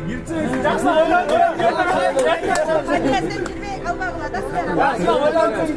Gireceğiz. Yaxşı oynadın. Hadi sen gibi al bağla da sen. Yaxşı oynadın.